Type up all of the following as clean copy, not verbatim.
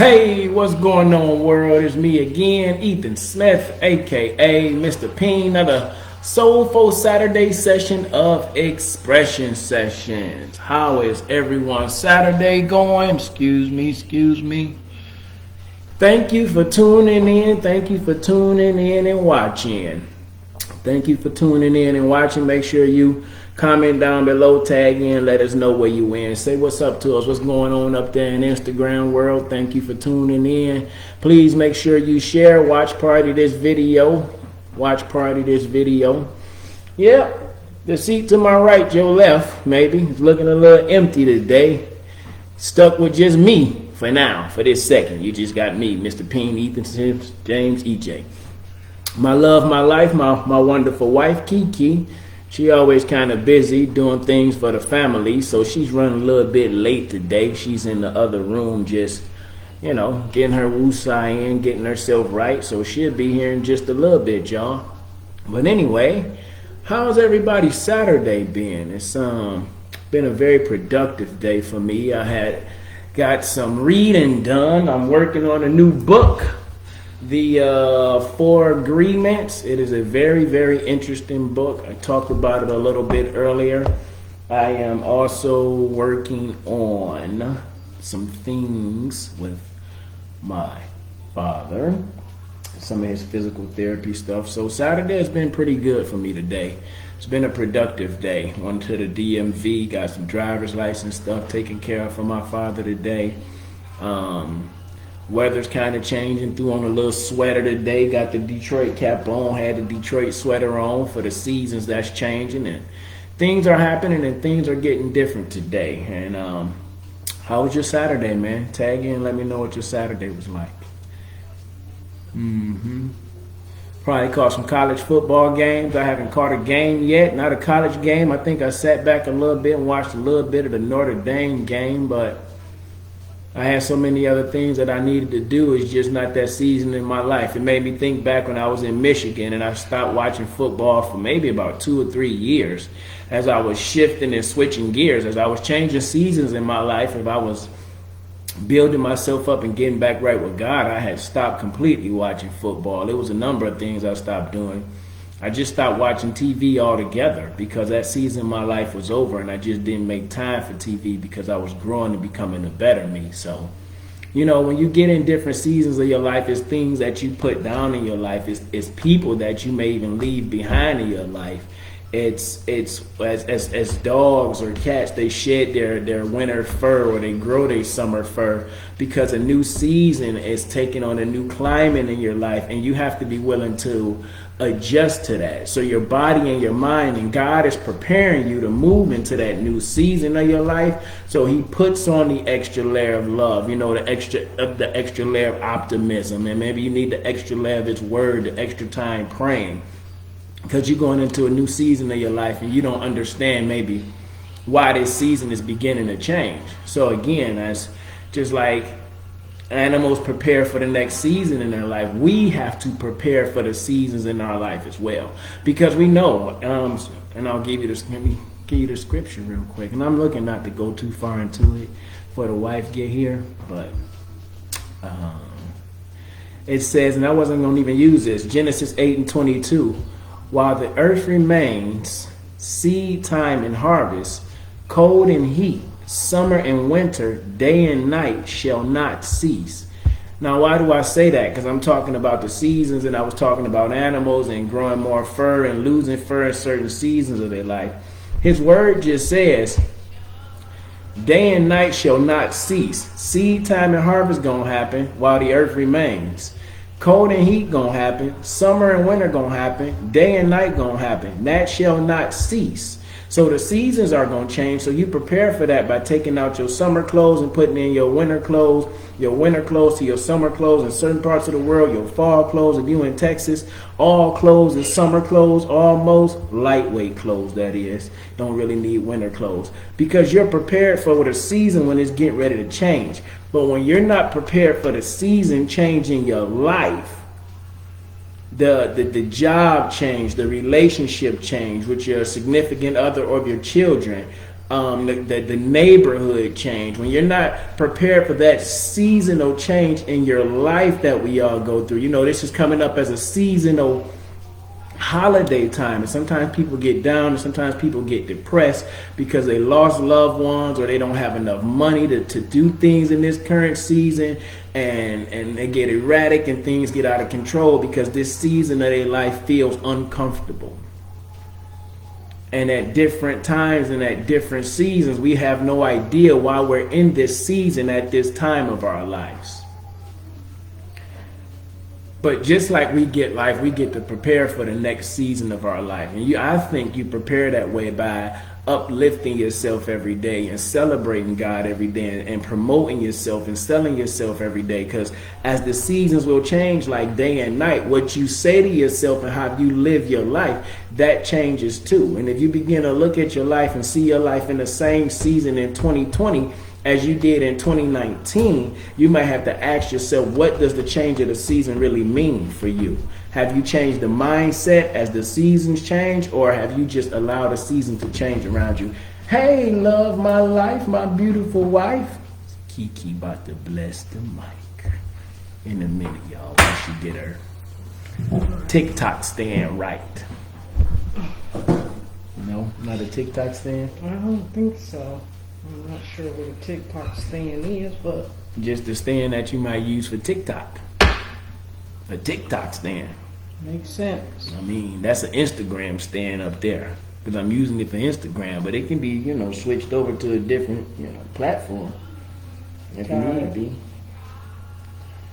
Hey, what's going on, world? It's me again, Ethan Smith, aka Mr. P.I.E.N. Another Soulful Saturday session of Expression Sessions. How is everyone's Saturday going? Excuse me. Thank you for tuning in. Thank you for tuning in and watching. Thank you for tuning in and watching. Make sure you comment down below, tag in, let us know where you in. Say what's up to us, what's going on up there in Instagram world. Thank you for tuning in. Please make sure you share, watch party this video. Yep, the seat to my right, your left, maybe. It's looking a little empty today. Stuck with just me for now, for this second. You just got me, Mr. P.I.E.N., Ethan Sims, James, EJ. My love, my life, my wonderful wife, Kiki. She always kind of busy doing things for the family, so she's running a little bit late today. She's in the other room just, getting her woosah in, getting herself right, so she'll be here in just a little bit, y'all. But anyway, how's everybody's Saturday been? It's been a very productive day for me. I got some reading done. I'm working on a new book, The 4 Agreements. It is a very, very interesting book. I talked about it a little bit earlier. I am also working on some things with my father, some of his physical therapy stuff. So Saturday has been pretty good for me today. It's been a productive day. Went to the DMV, got some driver's license stuff taken care of for my father today. Weather's kind of changing. Threw on a little sweater today. Got the Detroit cap on. Had the Detroit sweater on for the seasons that's changing. And things are happening and things are getting different today. And how was your Saturday, man? Tag in. Let me know what your Saturday was like. Probably caught some college football games. I haven't caught a game yet. Not a college game. I think I sat back a little bit and watched a little bit of the Notre Dame game, but I had so many other things that I needed to do. It's just not that season in my life. It made me think back when I was in Michigan and I stopped watching football for maybe about 2 or 3 years as I was shifting and switching gears, as I was changing seasons in my life. If I was building myself up and getting back right with God, I had stopped completely watching football. There was a number of things I stopped doing. I just stopped watching TV altogether because that season of my life was over and I just didn't make time for TV because I was growing and becoming a better me. So, when you get in different seasons of your life, it's things that you put down in your life. It's people that you may even leave behind in your life. It's as dogs or cats, they shed their winter fur or they grow their summer fur because a new season is taking on a new climate in your life, and you have to be willing to adjust to that. So your body and your mind and God is preparing you to move into that new season of your life. So he puts on the extra layer of love, the extra layer of optimism, and maybe you need the extra layer of his word, the extra time praying. Because you're going into a new season of your life and you don't understand maybe why this season is beginning to change. So again, that's just like animals prepare for the next season in their life. We have to prepare for the seasons in our life as well. Because we know, and I'll give you this, let me give you the scripture real quick. And I'm looking not to go too far into it before the wife get here. But it says, and I wasn't going to even use this, Genesis 8:22. While the earth remains, seed time and harvest, cold and heat, summer and winter, day and night shall not cease. Now, why do I say that? Because I'm talking about the seasons, and I was talking about animals and growing more fur and losing fur in certain seasons of their life. His word just says, day and night shall not cease. Seed time and harvest gonna happen while the earth remains. Cold and heat gonna happen. Summer and winter gonna happen. Day and night gonna happen. That shall not cease. So the seasons are gonna change. So you prepare for that by taking out your summer clothes and putting in your winter clothes to your summer clothes in certain parts of the world, your fall clothes. If you in Texas, all clothes is summer clothes, almost lightweight clothes, that is. Don't really need winter clothes. Because you're prepared for the season when it's getting ready to change. But when you're not prepared for the season change in your life, the job change, the relationship change with your significant other or your children, the neighborhood change, when you're not prepared for that seasonal change in your life that we all go through. This is coming up as a seasonal holiday time, and sometimes people get down and sometimes people get depressed because they lost loved ones or they don't have enough money to do things in this current season, and they get erratic and things get out of control because this season of their life feels uncomfortable. And at different times and at different seasons, we have no idea why we're in this season at this time of our lives. But just like we get life, we get to prepare for the next season of our life. And I think you prepare that way by uplifting yourself every day and celebrating God every day and promoting yourself and selling yourself every day. Because as the seasons will change like day and night, what you say to yourself and how you live your life, that changes too. And if you begin to look at your life and see your life in the same season in 2020 as you did in 2019, you might have to ask yourself, what does the change of the season really mean for you? Have you changed the mindset as the seasons change, or have you just allowed the season to change around you? Hey, love my life, my beautiful wife. Kiki about to bless the mic in a minute, y'all, once she get her TikTok stand right. No, not a TikTok stand? I don't think so. I'm not sure what a TikTok stand is, but just the stand that you might use for TikTok. A TikTok stand. Makes sense. I mean, that's an Instagram stand up there because I'm using it for Instagram, but it can be, switched over to a different, platform if you need to be.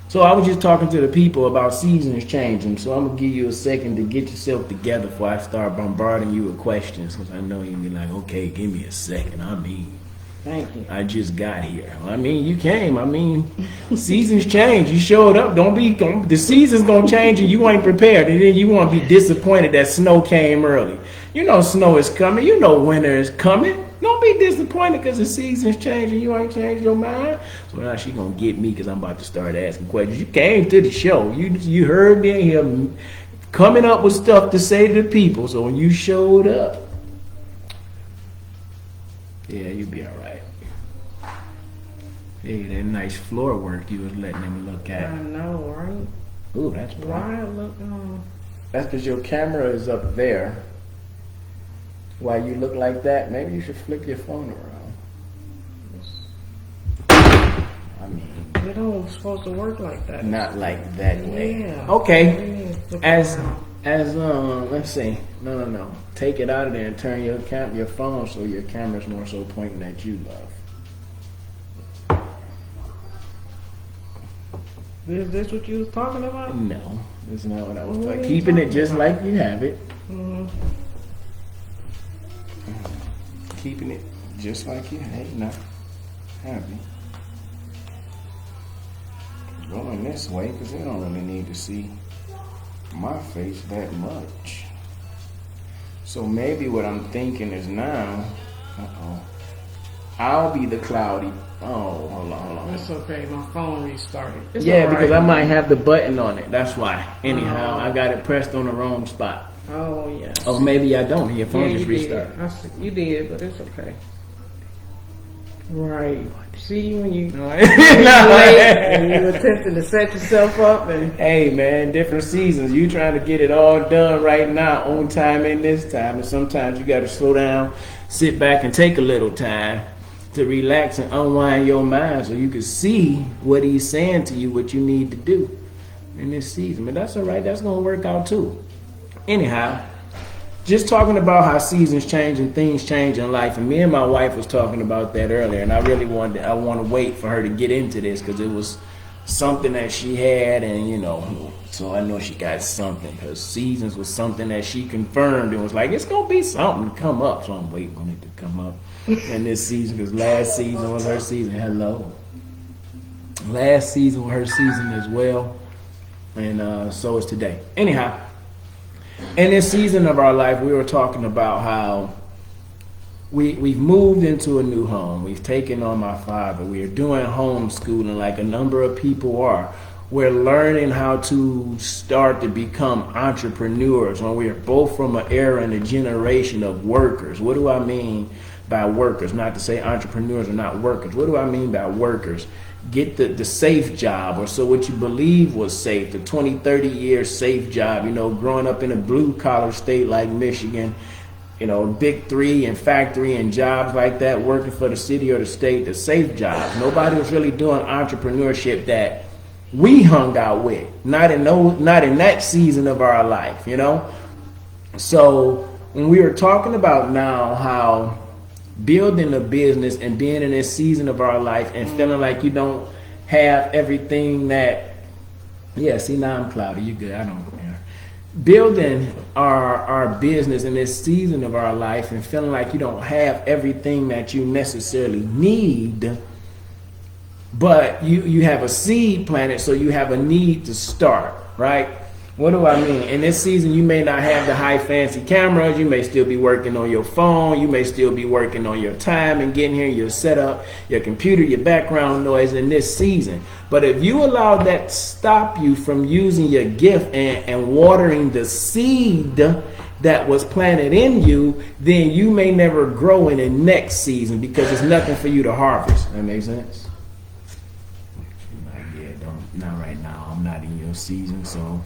So I was just talking to the people about seasons changing, so I'm gonna give you a second to get yourself together before I start bombarding you with questions, because I know you'll be like, okay, give me a second. Thank you. I just got here. You came. Seasons change. You showed up. The season's gonna change and you ain't prepared. And then you want to be disappointed that snow came early. Snow is coming. Winter is coming. Don't be disappointed because the season's changing. You ain't changed your mind. So now she gonna get me because I'm about to start asking questions. You came to the show. You heard me here coming up with stuff to say to the people. So when you showed up, yeah, you'll be all right. Hey, that nice floor work you was letting them look at. I know, right? Ooh, that's bright. Why look That's because your camera is up there. Why you look like that? Maybe you should flip your phone around. It don't supposed to work like that. Not like that way. Yeah. Okay. As let's see. No. Take it out of there and turn your phone so your camera's more so pointing at you, love. Is this what you was talking about? No, that's not what I was talking. Keeping it just like you have it. Mm-hmm. Keeping it just like you have it. Going this way because they don't really need to see my face that much. So maybe what I'm thinking is now, I'll be the cloudy. Oh, hold on. It's okay. My phone restarted. It's because I might have the button on it. That's why. Anyhow, I got it pressed on the wrong spot. Oh, yeah. Oh, maybe I don't. Your phone just restarted. You did, but it's okay. Right. See, when you late and you attempting to set yourself up and hey man, different seasons. You trying to get it all done right now, on time and this time, and sometimes you got to slow down, sit back, and take a little time to relax and unwind your mind so you can see what he's saying to you, what you need to do in this season. But that's all right. That's gonna work out too. Anyhow. Just talking about how seasons change and things change in life, and me and my wife was talking about that earlier, and I want to wait for her to get into this because it was something that she had, and so I know she got something because seasons was something that she confirmed and was like, it's gonna be something to come up, so I'm waiting on it to come up in this season because last season was her season. Last season was her season as well, and so is today. Anyhow. In this season of our life, we were talking about how we've moved into a new home. We've taken on my father. We are doing homeschooling like a number of people are. We're learning how to start to become entrepreneurs when we are both from an era and a generation of workers. What do I mean by workers, not to say entrepreneurs are not workers. What do I mean by workers? Get the safe job, or so what you believe was safe, the 20, 30 year safe job, growing up in a blue collar state like Michigan, big three and factory and jobs like that, working for the city or the state, the safe jobs. Nobody was really doing entrepreneurship that we hung out with, not in that season of our life, So when we were talking about now how building a business and being in this season of our life and feeling like you don't have everything that, see, now I'm cloudy, you good, I don't care. Building our business in this season of our life and feeling like you don't have everything that you necessarily need, but you have a seed planted, so you have a need to start, right? What do I mean? In this season, you may not have the high fancy cameras. You may still be working on your phone. You may still be working on your time and getting here, your setup, your computer, your background noise in this season. But if you allow that to stop you from using your gift and watering the seed that was planted in you, then you may never grow in the next season because there's nothing for you to harvest. That makes sense? Not right now. I'm not in your season, so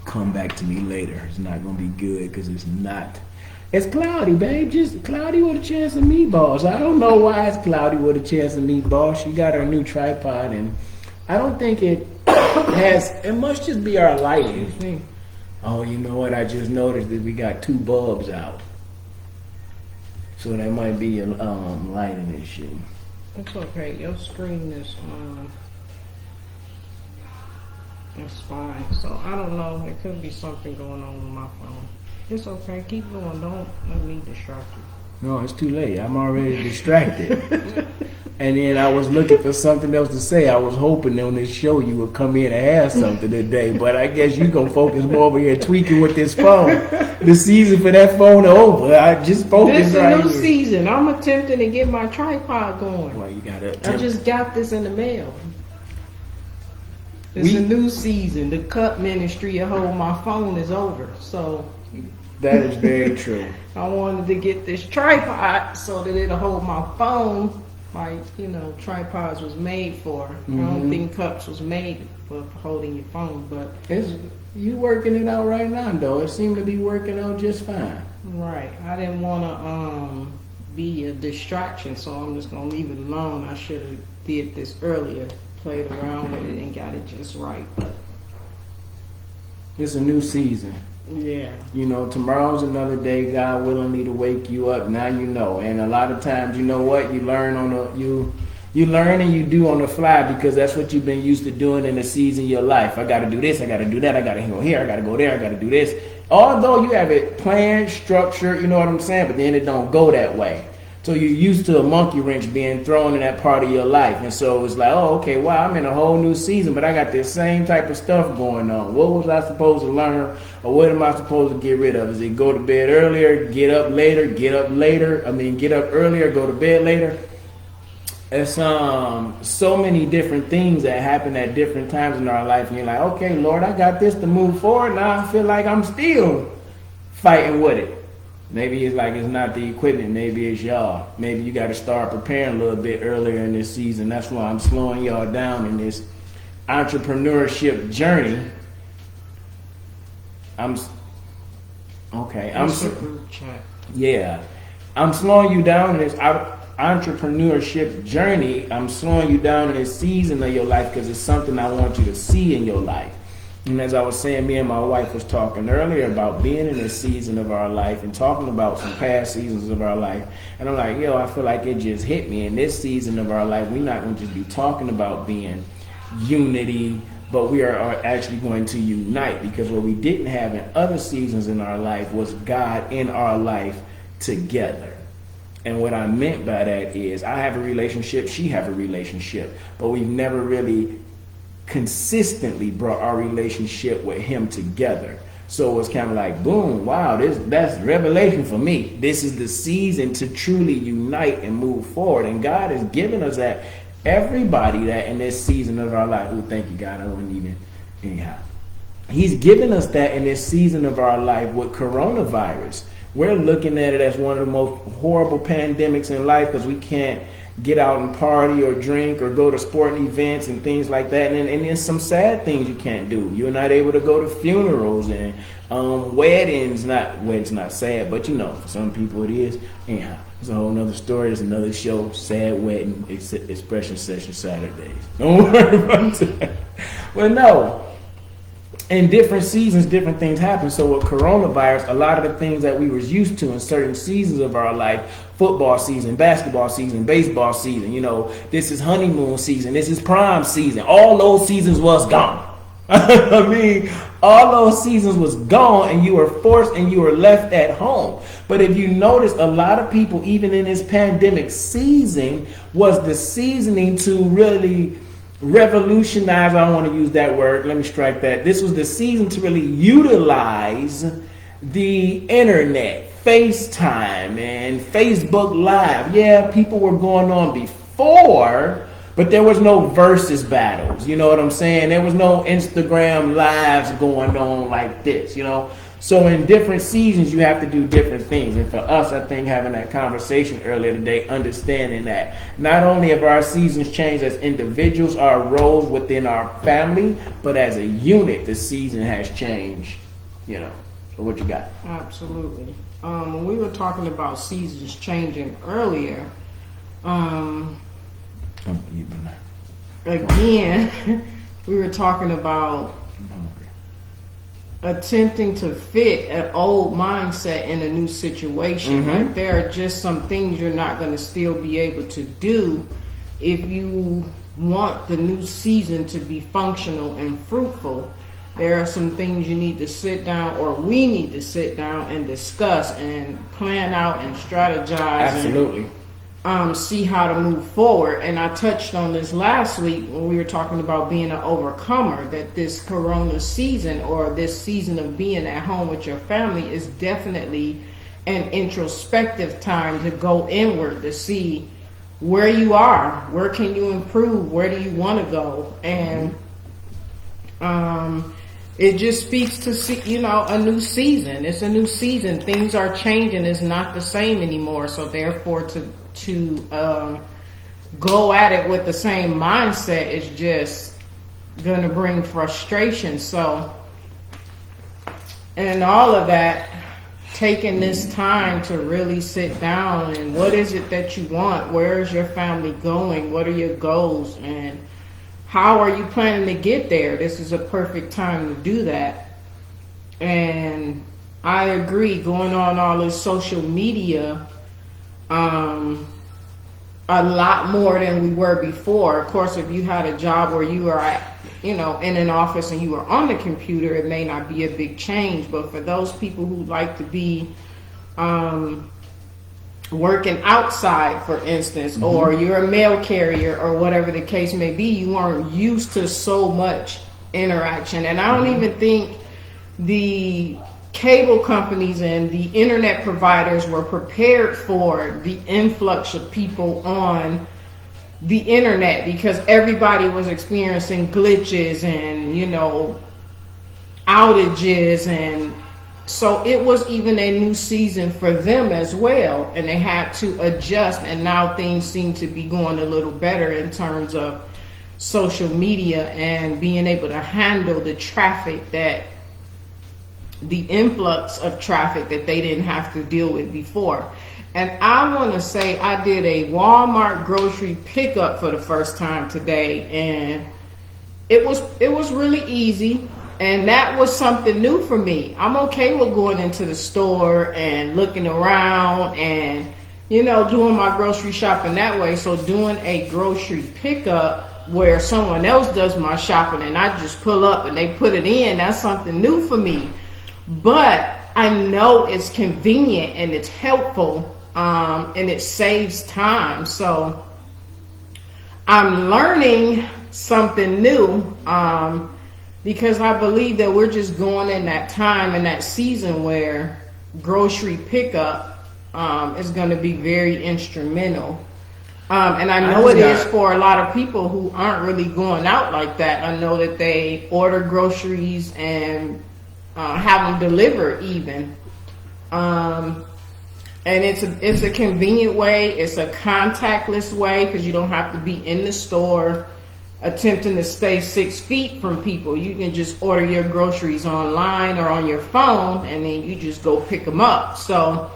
come back to me later. It's not gonna be good because it's not. It's cloudy, babe. Just cloudy with a chance of meatballs. I don't know why it's cloudy with a chance of meatballs. She got her new tripod, and I don't think it has. It must just be our lighting. Oh, you know what? I just noticed that we got 2 bulbs out, so that might be a lighting issue. It's okay. Your screen is it's fine. So I don't know. There could be something going on with my phone. It's okay. Keep going. Don't let me distract you. No, it's too late. I'm already distracted. And then I was looking for something else to say. I was hoping on this show you would come in and have something today. But I guess you going to focus more over here tweaking with this phone. The season for that phone over. I just focus this is right a new here. season. I'm attempting to get my tripod going. Well, you got to. I just got this in the mail. It's a new season. The cut ministry of hold my phone is over. So that is very true. I wanted to get this tripod so that it'll hold my phone. Like, tripods was made for. I don't think cups was made for holding your phone, but you working it out right now, though. It seemed to be working out just fine. Right. I didn't want to be a distraction, so I'm just gonna leave it alone. I should have did this earlier. Played around with it and got it just right. But it's a new season. Yeah. Tomorrow's another day, God willingly, to wake you up. Now you know. And a lot of times, you know what? You learn you learn and you do on the fly because that's what you've been used to doing in the season of your life. I got to do this. I got to do that. I got to go here. I got to go there. I got to do this. Although you have it planned, structured, you know what I'm saying? But then it don't go that way. So you're used to a monkey wrench being thrown in that part of your life. And so it's like, oh, okay, wow, I'm in a whole new season, but I got this same type of stuff going on. What was I supposed to learn, or what am I supposed to get rid of? Is it go to bed earlier, get up later, get up earlier, go to bed later? It's so many different things that happen at different times in our life. And you're like, okay, Lord, I got this to move forward. Now I feel like I'm still fighting with it. Maybe it's like it's not the equipment. Maybe it's y'all. Maybe you got to start preparing a little bit earlier in this season. That's why I'm slowing y'all down in this entrepreneurship journey. I'm slowing you down in this entrepreneurship journey. I'm slowing you down in this season of your life because it's something I want you to see in your life. And as I was saying, me and my wife was talking earlier about being in this season of our life and talking about some past seasons of our life. And I'm like, I feel like it just hit me. In this season of our life, we're not going to just be talking about being unity, but we are actually going to unite, because what we didn't have in other seasons in our life was God in our life together. And what I meant by that is I have a relationship, she have a relationship, but we've never really consistently brought our relationship with him together. So it's kind of like, boom, wow, that's revelation for me. This is the season to truly unite and move forward. And God has given us that. Everybody that in this season of our life, thank you, God, I wouldn't even, anyhow. He's given us that in this season of our life with coronavirus. we're looking at it as one of the most horrible pandemics in life because we can't get out and party or drink or go to sporting events and things like that. And there's some sad things you can't do. You're not able to go to funerals and weddings. Weddings not sad, but for some people it is. Anyhow, it's a whole nother story. There's another show, Sad Wedding Expression Session Saturdays. Don't worry about that. Well, no. In different seasons, different things happen. So with coronavirus, a lot of the things that we were used to in certain seasons of our life, football season, basketball season, baseball season, this is honeymoon season, this is prime season. All those seasons was gone. I mean, all those seasons was gone and you were forced and you were left at home. But if you notice, a lot of people, even in this pandemic season, was the seasoning to really revolutionize. I don't want to use that word. Let me strike that. This was the season to really utilize the internet, FaceTime and Facebook Live. Yeah, people were going on before, but there was no versus battles. You know what I'm saying? There was no Instagram lives going on like this, So in different seasons, you have to do different things. And for us, I think having that conversation earlier today, understanding that not only have our seasons changed as individuals, our roles within our family, but as a unit, the season has changed, So what you got? Absolutely. When we were talking about seasons changing earlier, again, we were talking about attempting to fit an old mindset in a new situation. Mm-hmm. Like there are just some things you're not going to still be able to do if you want the new season to be functional and fruitful. There are some things you need to sit down, or we need to sit down and discuss and plan out and strategize. Absolutely. And see how to move forward. And I touched on this last week when we were talking about being an overcomer, that this corona season or this season of being at home with your family is definitely an introspective time to go inward to see where you are, where can you improve, where do you want to go. And it just speaks to a new season. It's a new season. Things are changing. It's not the same anymore. So therefore to go at it with the same mindset is just going to bring frustration. So, and all of that, taking this time to really sit down and what is it that you want? Where is your family going? What are your goals? And how are you planning to get there? This is a perfect time to do that. And I agree, going on all this social media, a lot more than we were before. Of course, if you had a job where you were at, in an office and you were on the computer, it may not be a big change. But for those people who like to be working outside, for instance, mm-hmm. or you're a mail carrier or whatever the case may be, you aren't used to so much interaction. And I don't mm-hmm. even think the cable companies and the internet providers were prepared for the influx of people on the internet, because everybody was experiencing glitches and outages, and so it was even a new season for them as well, and they had to adjust. And now things seem to be going a little better in terms of social media and being able to handle the traffic, that the influx of traffic that they didn't have to deal with before. And I want to say I did a Walmart grocery pickup for the first time today, and it was really easy, and that was something new for me. I'm okay with going into the store and looking around and doing my grocery shopping that way. So doing a grocery pickup where someone else does my shopping and I just pull up and they put it in, that's something new for me. But I know it's convenient and it's helpful, and it saves time. So I'm learning something new, because I believe that we're just going in that time and that season where grocery pickup is going to be very instrumental. And I know it is for a lot of people who aren't really going out like that. I know that they order groceries and have them delivered even. And it's a convenient way. It's a contactless way because you don't have to be in the store attempting to stay 6 feet from people. You can just order your groceries online or on your phone, and then you just go pick them up. So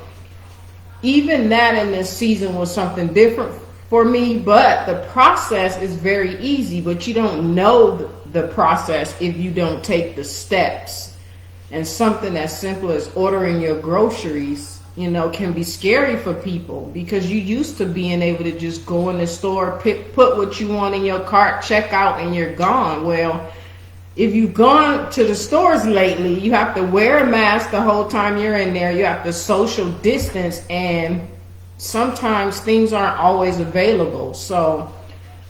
even that in this season was something different for me, but the process is very easy, but you don't know the process if you don't take the steps. And something as simple as ordering your groceries, you know, can be scary for people because you used to being able to just go in the store, put what you want in your cart, check out, and you're gone. Well, if you've gone to the stores lately, you have to wear a mask the whole time you're in there. You have to social distance, and sometimes things aren't always available. So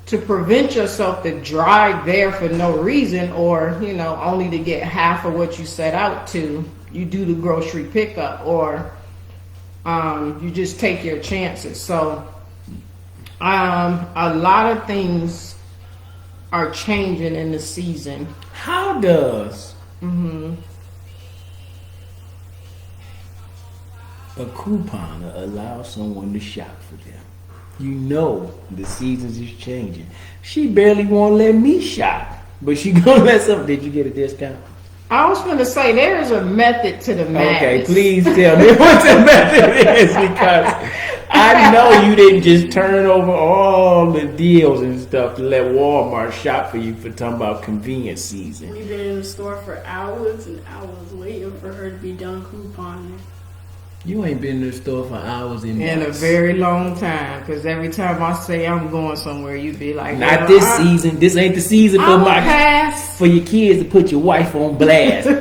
to prevent yourself to drive there for no reason, or, you know, only to get half of what you set out to, you do the grocery pickup, or you just take your chances. So a lot of things are changing in the season. How does a couponer allow someone to shop for them? You know the seasons is changing. She barely won't let me shop, but she gonna let some. Did you get a discount? I was going to say there is a method to the madness. Okay, please tell me what the method is, because I know you didn't just turn over all the deals and stuff to let Walmart shop for you for talking about convenience season. We've been in the store for hours and hours waiting for her to be done couponing. You ain't been in the store for hours and In a months. very long time, because every time I say I'm going somewhere, you be like, Not well, this season. This ain't the season for I'm my pass. for your kids to put your wife on blast. No.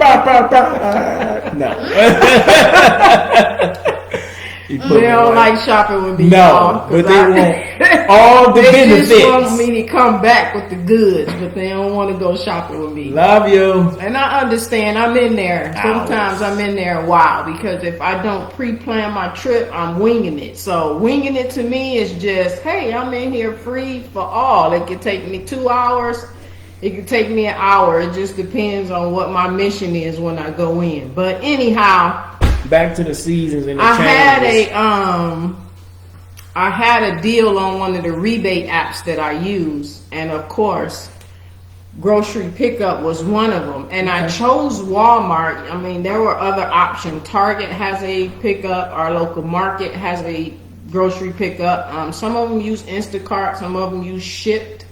You put They my don't wife- like shopping with me. No, y'all, but 'cause they want all the They just want benefits. me to come back with the goods, but they don't want to go shopping with me. Love you. And I understand. I'm in there. Sometimes Hours. I'm in there a while because if I don't pre-plan my trip, I'm winging it. So winging it to me is just, hey, I'm in here free for all. It could take me 2 hours. It could take me an hour. It just depends on what my mission is when I go in. But anyhow, Back to the seasons and the I changes. had a deal on one of the rebate apps that I use, and of course, grocery pickup was one of them. And I chose Walmart. I mean, there were other options. Target has a pickup. Our local market has a grocery pickup. Some of them use Instacart. Some of them use Shipt.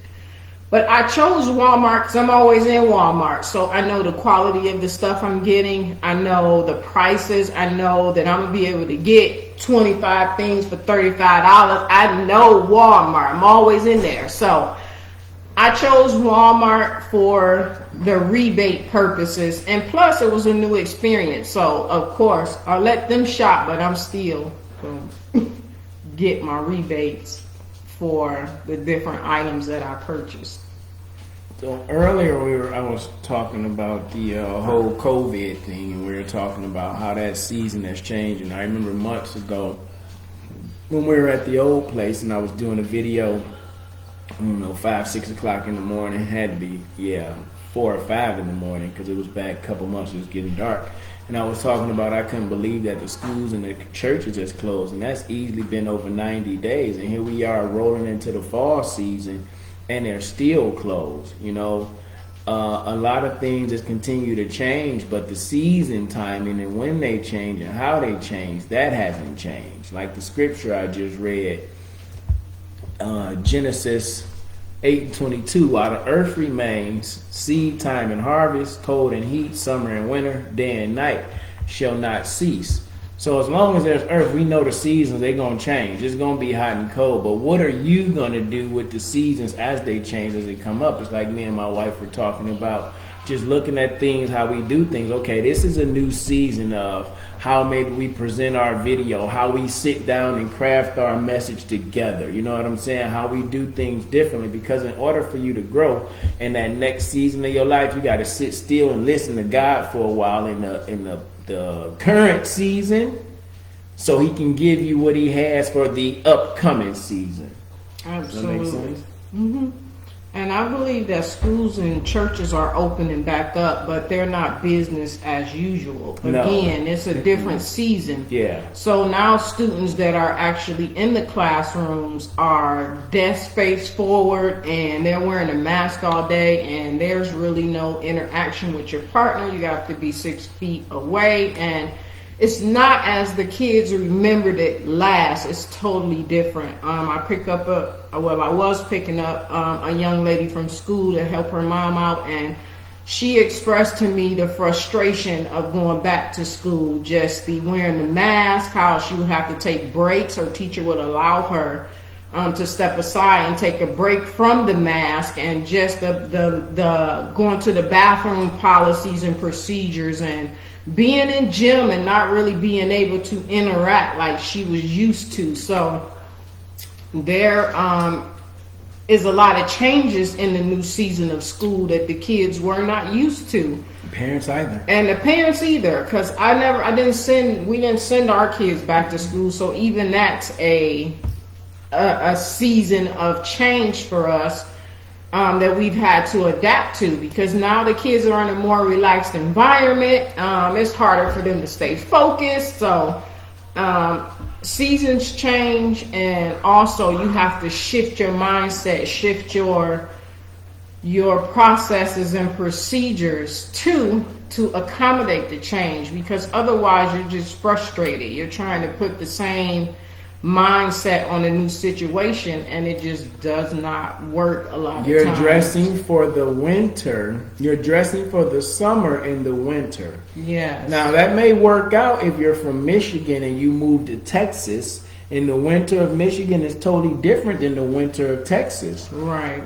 But I chose Walmart because I'm always in Walmart. So I know the quality of the stuff I'm getting. I know the prices. I know that I'm going to be able to get 25 things for $35. I know Walmart. I'm always in there. So I chose Walmart for the rebate purposes. And plus, it was a new experience. So, of course, I let them shop, but I'm still going to get my rebates for the different items that I purchased. So earlier I was talking about the whole COVID thing, and we were talking about how that season has changed. And I remember months ago when we were at the old place, and I was doing a video. I don't know, 5, 6 o'clock in the morning. It had to be 4 or 5 in the morning because it was back a couple months. It was getting dark. And I was talking about I couldn't believe that the schools and the churches just closed. And that's easily been over 90 days. And here we are rolling into the fall season and they're still closed. You know, a lot of things just continue to change, but the season timing and when they change and how they change, that hasn't changed. Like the scripture I just read, Genesis 8:22, while the earth remains, seed time and harvest, cold and heat, summer and winter, day and night shall not cease. So as long as there's earth, we know the seasons, they're going to change. It's going to be hot and cold. But what are you going to do with the seasons as they change, as they come up? It's like me and my wife were talking about just looking at things, how we do things. Okay, this is a new season of how maybe we present our video, how we sit down and craft our message together. You know what I'm saying? How we do things differently, because in order for you to grow in that next season of your life, you got to sit still and listen to God for a while in the current season, so He can give you what He has for the upcoming season. Absolutely. Does that make sense? And I believe that schools and churches are opening back up, but they're not business as usual. No. Again, it's a different season. Yeah. So now students that are actually in the classrooms are desk face forward and they're wearing a mask all day, and there's really no interaction with your partner. You have to be 6 feet away, and it's not as the kids remembered it last. It's totally different. I was picking up a young lady from school to help her mom out, and she expressed to me the frustration of going back to school, just the wearing the mask, how she would have to take breaks. Her teacher would allow her to step aside and take a break from the mask, and just the going to the bathroom policies and procedures, and being in gym and not really being able to interact like she was used to. So there is a lot of changes in the new season of school that the kids were not used to. Parents either. And the parents either, because we didn't send our kids back to school. So even that's a season of change for us. That we've had to adapt to, because now the kids are in a more relaxed environment. It's harder for them to stay focused. So seasons change, and also you have to shift your mindset, shift your processes and procedures to accommodate the change, because otherwise you're just frustrated. You're trying to put the same mindset on a new situation, and it just does not work a lot of You're times. dressing for the winter. You're dressing for the summer in the winter. Yes. Now that may work out if you're from Michigan and you move to Texas. And the winter of Michigan is totally different than the winter of Texas. Right.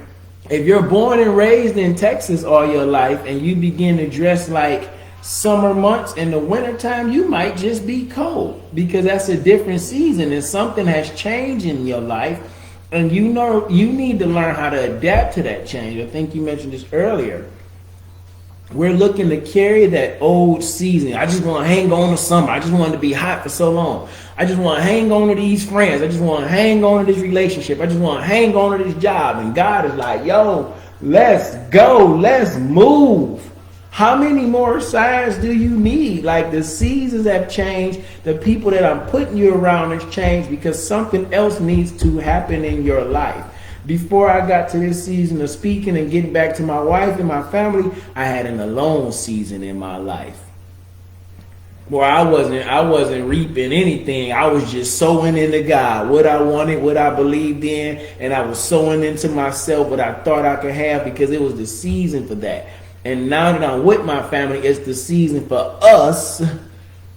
If you're born and raised in Texas all your life and you begin to dress like summer months, in the wintertime you might just be cold, because that's a different season and something has changed in your life, and you know you need to learn how to adapt to that change. I think you mentioned this earlier. We're looking to carry that old season. I just want to hang on to summer. I just wanted to be hot for so long. I just want to hang on to these friends. I just want to hang on to this relationship. I just want to hang on to this job. And God is like, yo, let's go. Let's move. How many more signs do you need? Like, the seasons have changed. The people that I'm putting you around has changed, because something else needs to happen in your life. Before I got to this season of speaking and getting back to my wife and my family, I had an alone season in my life, where I wasn't reaping anything. I was just sowing into God, what I wanted, what I believed in, and I was sowing into myself what I thought I could have, because it was the season for that. And now that I'm with my family, it's the season for us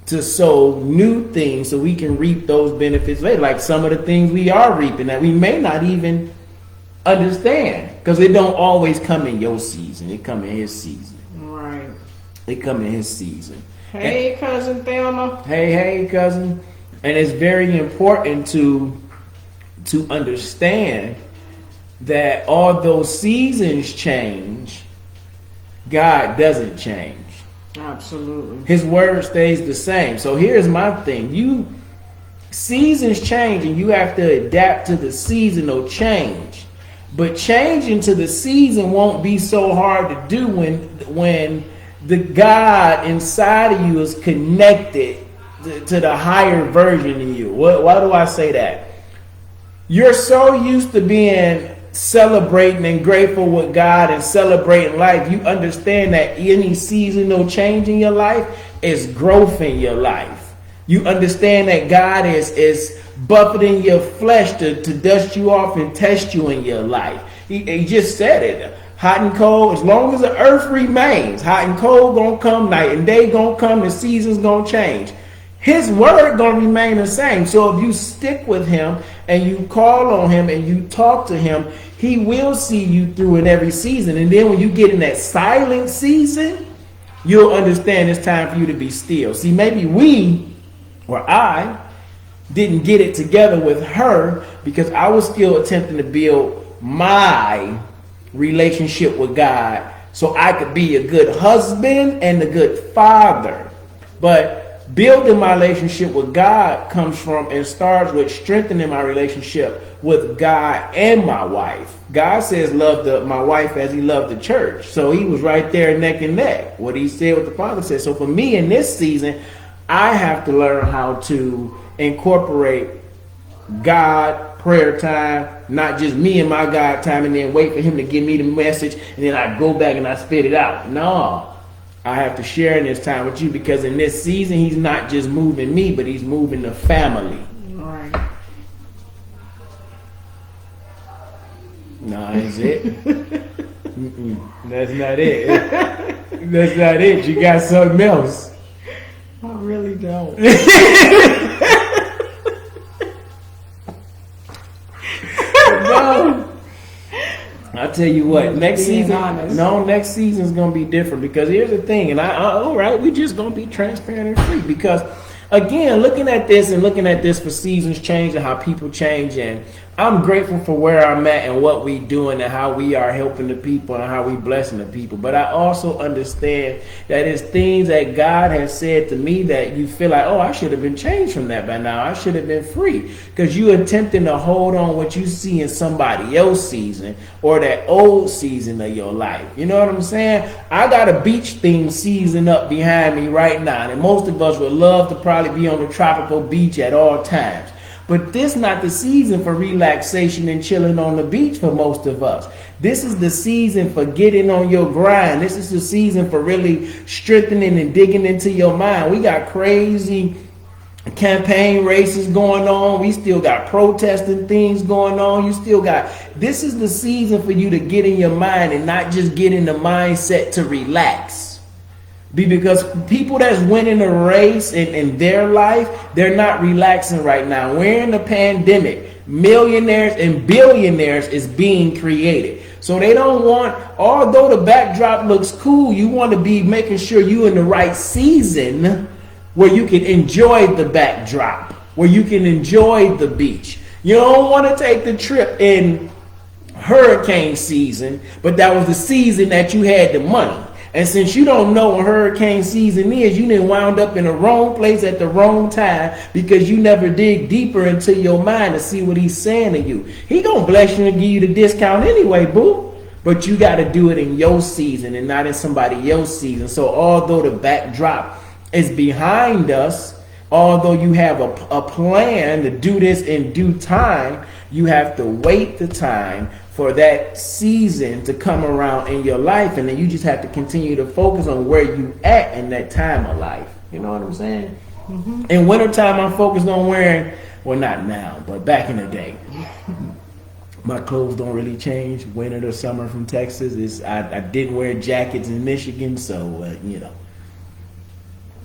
to sow new things so we can reap those benefits later. Like some of the things we are reaping that we may not even understand, because it don't always come in your season. It come in his season. Right. It come in his season. Hey, cousin Thelma. Hey, cousin. And it's very important to understand that although seasons change, God doesn't change. Absolutely. His word stays the same. So here's my thing. Seasons change and you have to adapt to the seasonal change. But changing to the season won't be so hard to do when the God inside of you is connected to the higher version of you. Why do I say that? You're so used to being celebrating and grateful with God and celebrating life. You understand that any seasonal change in your life is growth in your life. You understand that God is buffeting your flesh to dust you off and test you in your life. He just said it. Hot and cold, as long as the earth remains, hot and cold gonna come, night and day gonna come, and seasons gonna change. His word gonna remain the same. So if you stick with him and you call on him and you talk to him, he will see you through in every season. And then when you get in that silent season, you'll understand it's time for you to be still. See, maybe I didn't get it together with her because I was still attempting to build my relationship with God so I could be a good husband and a good father. But building my relationship with God comes from and starts with strengthening my relationship with God and my wife. God says love my wife as he loved the church. So he was right there neck and neck. What he said, what the Father said. So for me in this season, I have to learn how to incorporate God, prayer time, not just me and my God time, and then wait for him to give me the message, and then I go back and I spit it out. No, I have to share in this time with you, because in this season, he's not just moving me, but he's moving the family. Right. No, that's it. That's not it. That's not it. You got something else. I really don't. No. I tell you what, next Being season, honest. next season's gonna be different, because here's the thing, and all right, we just gonna be transparent and free, because again, looking at this for seasons change and how people change, and I'm grateful for where I'm at and what we doing and how we are helping the people and how we blessing the people. But I also understand that it's things that God has said to me that you feel like, oh, I should have been changed from that by now. I should have been free, because you attempting to hold on what you see in somebody else's season or that old season of your life. You know what I'm saying? I got a beach theme season up behind me right now, and most of us would love to probably be on the tropical beach at all times. But this not the season for relaxation and chilling on the beach for most of us. This is the season for getting on your grind. This is the season for really strengthening and digging into your mind. We got crazy campaign races going on. We still got protesting things going on. You still got, this is the season for you to get in your mind and not just get in the mindset to relax. Because people that's winning a race in their life, they're not relaxing right now. We're in the pandemic. Millionaires and billionaires is being created. So they don't want, although the backdrop looks cool, you want to be making sure you're in the right season where you can enjoy the backdrop, where you can enjoy the beach. You don't want to take the trip in hurricane season, but that was the season that you had the money. And since you don't know what hurricane season is, you done wound up in the wrong place at the wrong time, because you never dig deeper into your mind to see what he's saying to you. He gonna bless you and give you the discount anyway, boo. But you got to do it in your season and not in somebody else's season. So although the backdrop is behind us, although you have a plan to do this in due time, you have to wait the time for that season to come around in your life, and then you just have to continue to focus on where you at in that time of life. You know what I'm saying? Mm-hmm. In wintertime, I'm focused on wearing, well, not now, but back in the day. My clothes don't really change winter to summer from Texas. I didn't wear jackets in Michigan, so, you know.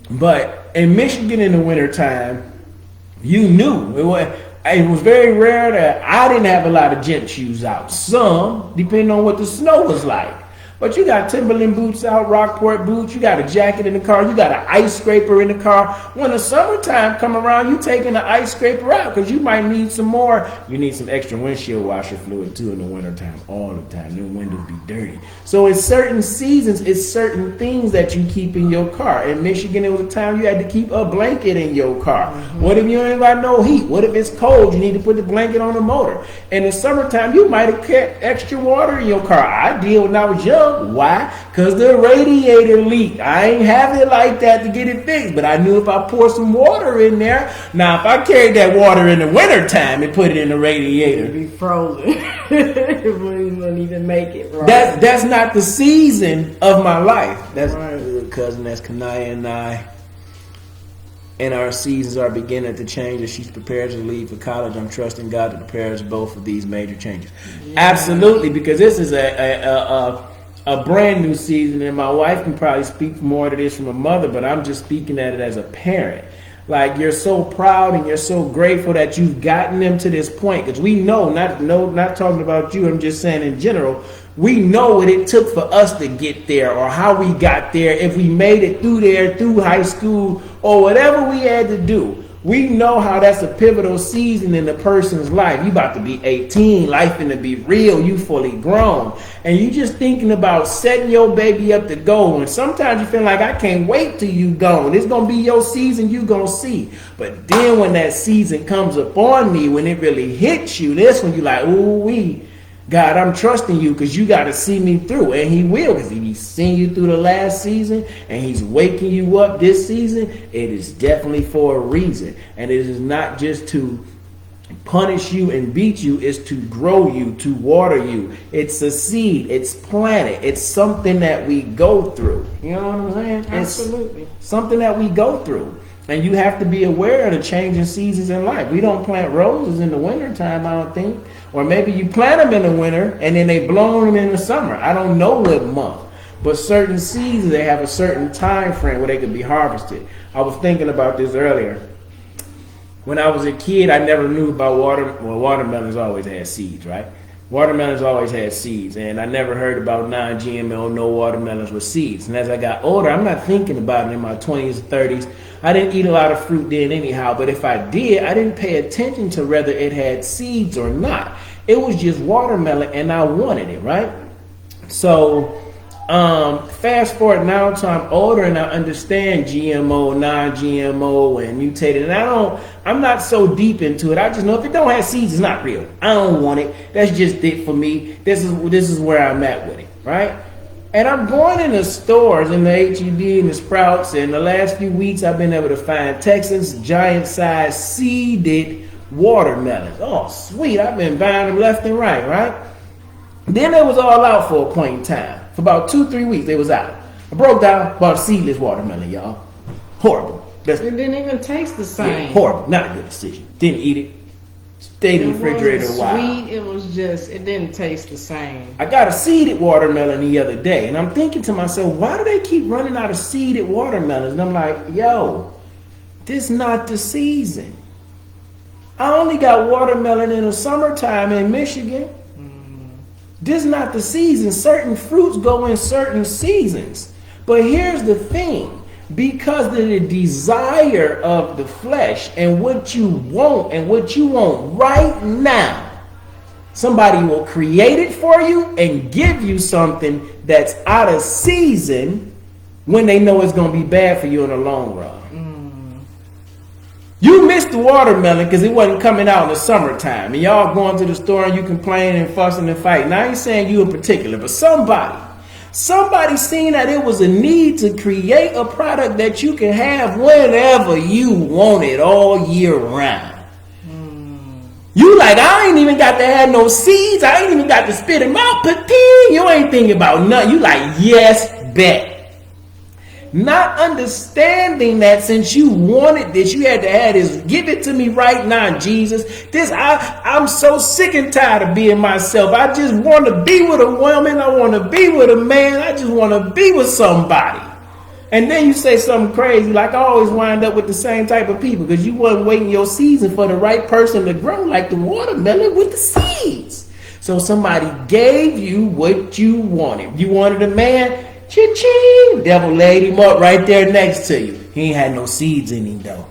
But in Michigan in the wintertime, you knew it was very rare that I didn't have a lot of gym shoes out. Some, depending on what the snow was like. But you got Timberland boots out, Rockport boots. You got a jacket in the car. You got an ice scraper in the car. When the summertime come around, you taking the ice scraper out because you might need some more. You need some extra windshield washer fluid too in the wintertime, all the time. Your windows be dirty. So in certain seasons, it's certain things that you keep in your car. In Michigan, it was a time you had to keep a blanket in your car. Mm-hmm. What if you ain't got no heat? What if it's cold? You need to put the blanket on the motor. In the summertime, you might have kept extra water in your car. I did when I was young. Why? Because the radiator leaked. I ain't have it like that to get it fixed, but I knew if I pour some water in there. Now, if I carried that water in the wintertime and put it in the radiator, it'd be frozen. It wouldn't even make it. Right? That's not the season of my life. That's right. My cousin, that's Kanaya and I. And our seasons are beginning to change as she's prepared to leave for college. I'm trusting God to prepare us both for these major changes. Yeah. Absolutely, because this is a brand new season, and my wife can probably speak more to this from a mother, but I'm just speaking at it as a parent. Like, you're so proud and you're so grateful that you've gotten them to this point, because we know, not talking about you, I'm just saying in general, we know what it took for us to get there, or how we got there, if we made it through there, through high school, or whatever we had to do. We know how that's a pivotal season in a person's life. You about to be 18, life finna be real, you fully grown. And you just thinking about setting your baby up to go. And sometimes you feel like, I can't wait till you gone. It's gonna be your season, you gonna see. But then when that season comes upon me, when it really hits you, that's when you like, ooh wee. God, I'm trusting you because you got to see me through. And he will, because he's seen you through the last season and he's waking you up this season. It is definitely for a reason. And it is not just to punish you and beat you. It's to grow you, to water you. It's a seed. It's planted. It's something that we go through. You know what I'm saying? Absolutely. It's something that we go through. And you have to be aware of the changing seasons in life. We don't plant roses in the wintertime, I don't think. Or maybe you plant them in the winter and then they blow them in the summer. I don't know what month. But certain seasons, they have a certain time frame where they can be harvested. I was thinking about this earlier. When I was a kid, I never knew about watermelons always had seeds, right? Watermelons always had seeds, and I never heard about non-GMO, no watermelons with seeds. And as I got older, I'm not thinking about it in my 20s and 30s. I didn't eat a lot of fruit then anyhow, but if I did, I didn't pay attention to whether it had seeds or not. It was just watermelon, and I wanted it, right? So fast forward now to I'm older and I understand GMO, non-GMO, and mutated. And I'm not so deep into it. I just know if it don't have seeds, it's not real. I don't want it. That's just it for me. This is where I'm at with it, right? And I'm going in the stores, in the H-E-B and the Sprouts, and the last few weeks I've been able to find Texas giant-sized seeded watermelons. Oh, sweet. I've been buying them left and right? Then it was all out for a point in time. For about 2-3 weeks, they was out. I broke down, bought a seedless watermelon, y'all. Horrible. It didn't even taste the same. Yeah, horrible. Not a good decision. Didn't eat it. Stayed in the refrigerator a while. Sweet. It didn't taste the same. I got a seeded watermelon the other day, and I'm thinking to myself, why do they keep running out of seeded watermelons? And I'm like, yo, this not the season. I only got watermelon in the summertime in Michigan. This is not the season. Certain fruits go in certain seasons. But here's the thing. Because of the desire of the flesh and what you want right now, somebody will create it for you and give you something that's out of season when they know it's going to be bad for you in the long run. You missed the watermelon because it wasn't coming out in the summertime. And y'all going to the store and you complaining and fussing and fighting. I ain't saying you in particular, but somebody seen that it was a need to create a product that you can have whenever you want it all year round. You like, I ain't even got to have no seeds. I ain't even got to spit them out. But you ain't thinking about nothing. You like, yes, bet. Not understanding that since you wanted this, you had to have this. Give it to me right now, Jesus. I'm so sick and tired of being myself. I just want to be with a woman. I want to be with a man. I just want to be with somebody. And then you say something crazy, like I always wind up with the same type of people because you wasn't waiting your season for the right person to grow like the watermelon with the seeds. So somebody gave you what you wanted. You wanted a man. Cha-ching! Devil laid him up right there next to you. He ain't had no seeds in him though.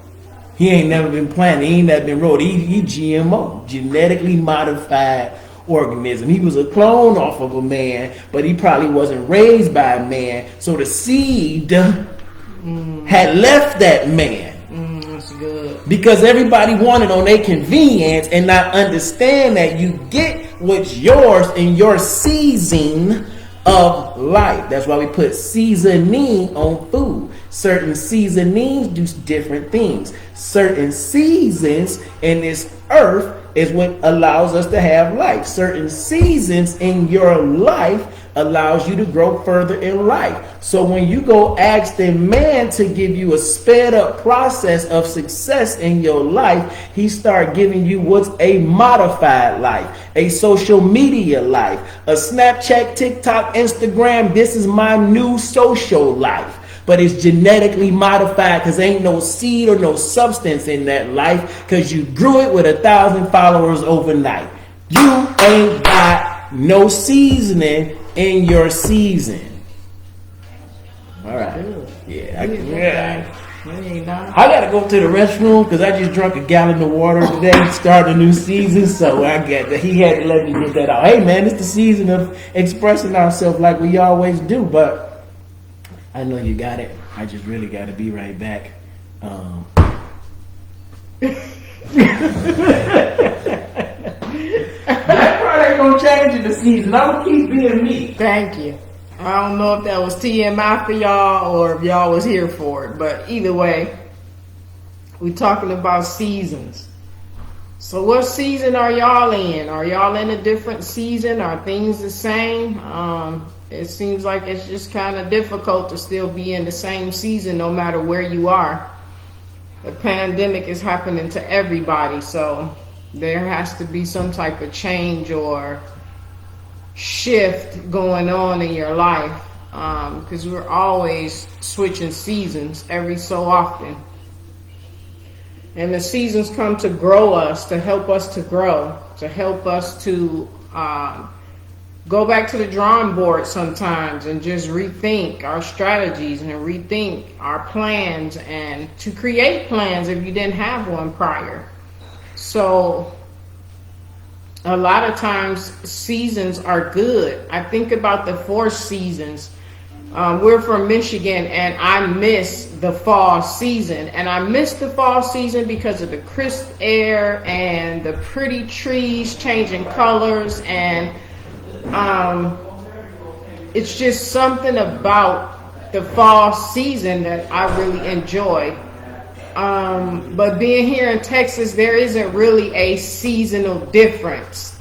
He ain't never been planted. He ain't never been rolled. He GMO, genetically modified organism. He was a clone off of a man, but he probably wasn't raised by a man. So the seed had left that man. That's good. Because everybody wanted on their convenience and not understand that you get what's yours in your season of life. That's why we put seasoning on food. Certain seasonings do different things. Certain seasons in this earth is what allows us to have life. Certain seasons in your life allows you to grow further in life. So when you go ask the man to give you a sped up process of success in your life, he start giving you what's a modified life, a social media life, a Snapchat, TikTok, Instagram. This is my new social life. But it's genetically modified because ain't no seed or no substance in that life because you grew it with 1,000 followers overnight. You ain't got no seasoning in your season. All right. Good. Yeah. Hey, nah. I gotta go to the restroom because I just drank a gallon of water today, starting a new season. So I get that he had to let me get that out. Hey man, it's the season of expressing ourselves like we always do. But I know you got it. I just really gotta be right back. That part ain't gonna change in the season. I'm gonna keep being me. Thank you. I don't know if that was TMI for y'all or if y'all was here for it, but either way, we're talking about seasons. So what season are y'all in? Are y'all in a different season? Are things the same? It seems like it's just kind of difficult to still be in the same season no matter where you are. The pandemic is happening to everybody, so there has to be some type of change or shift going on in your life, because we're always switching seasons every so often. And the seasons come to grow us, to help us to grow, to help us to go back to the drawing board sometimes and just rethink our strategies and rethink our plans and to create plans if you didn't have one prior. So a lot of times seasons are good. I think about the 4 seasons. We're from Michigan and I miss the fall season. And I miss the fall season because of the crisp air and the pretty trees changing colors. And it's just something about the fall season that I really enjoy. But being here in Texas, there isn't really a seasonal difference.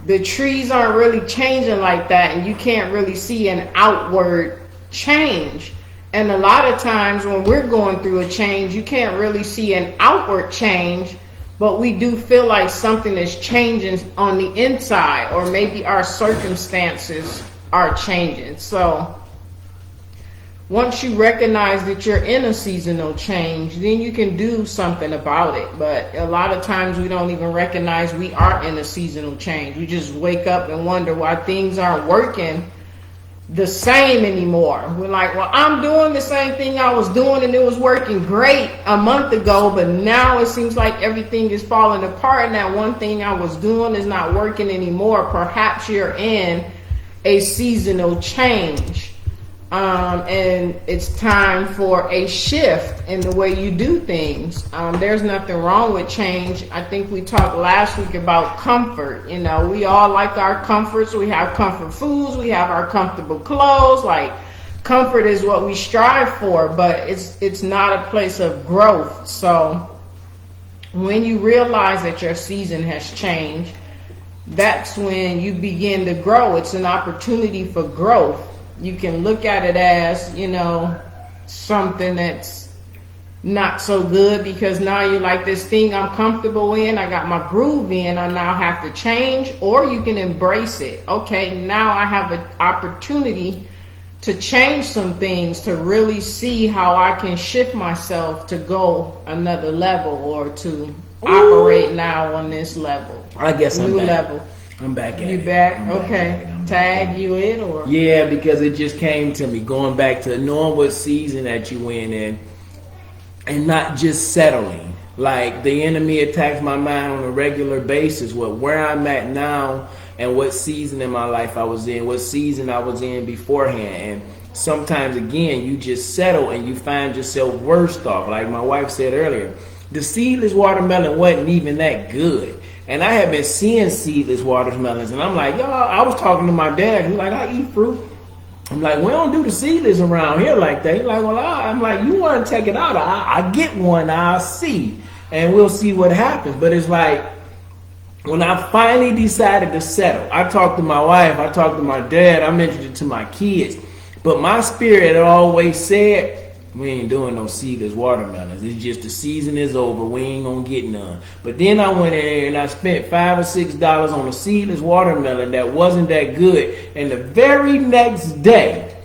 The trees aren't really changing like that, and you can't really see an outward change. And a lot of times when we're going through a change, you can't really see an outward change, but we do feel like something is changing on the inside, or maybe our circumstances are changing. So once you recognize that you're in a seasonal change, then you can do something about it. But a lot of times we don't even recognize we are in a seasonal change. We just wake up and wonder why things aren't working the same anymore. We're like, well, I'm doing the same thing I was doing and it was working great a month ago, but now it seems like everything is falling apart and that one thing I was doing is not working anymore. Perhaps you're in a seasonal change. And it's time for a shift in the way you do things. There's nothing wrong with change. I think we talked last week about comfort. You know, we all like our comforts. We have comfort foods. We have our comfortable clothes. Like, comfort is what we strive for, but it's not a place of growth. So when you realize that your season has changed, that's when you begin to grow. It's an opportunity for growth. You can look at it as, you know, something that's not so good because now you're like, this thing I'm comfortable in, I got my groove in, I now have to change. Or you can embrace it. Okay, now I have an opportunity to change some things, to really see how I can shift myself to go another level or to operate now on this level. I guess I'm new back. level. I'm back at You it. back? I'm Okay. I'm Tag you in or? Yeah, because it just came to me, going back to knowing what season that you in and not just settling. Like, the enemy attacks my mind on a regular basis with where I'm at now and what season in my life I was in, what season I was in beforehand. And sometimes, again, you just settle and you find yourself worse off. Like my wife said earlier, the seedless watermelon wasn't even that good. And I have been seeing seedless watermelons, and I'm like, y'all, I was talking to my dad. He's like, I eat fruit. I'm like, we don't do the seedless around here like that. He's like, well, I'm like, you want to take it out? I get one, I'll see. And we'll see what happens. But it's like, when I finally decided to settle, I talked to my wife, I talked to my dad, I mentioned it to my kids. But my spirit had always said, we ain't doing no seedless watermelons. It's just the season is over. We ain't gonna get none. But then I went in there and I spent $5 or $6 on a seedless watermelon that wasn't that good. And the very next day,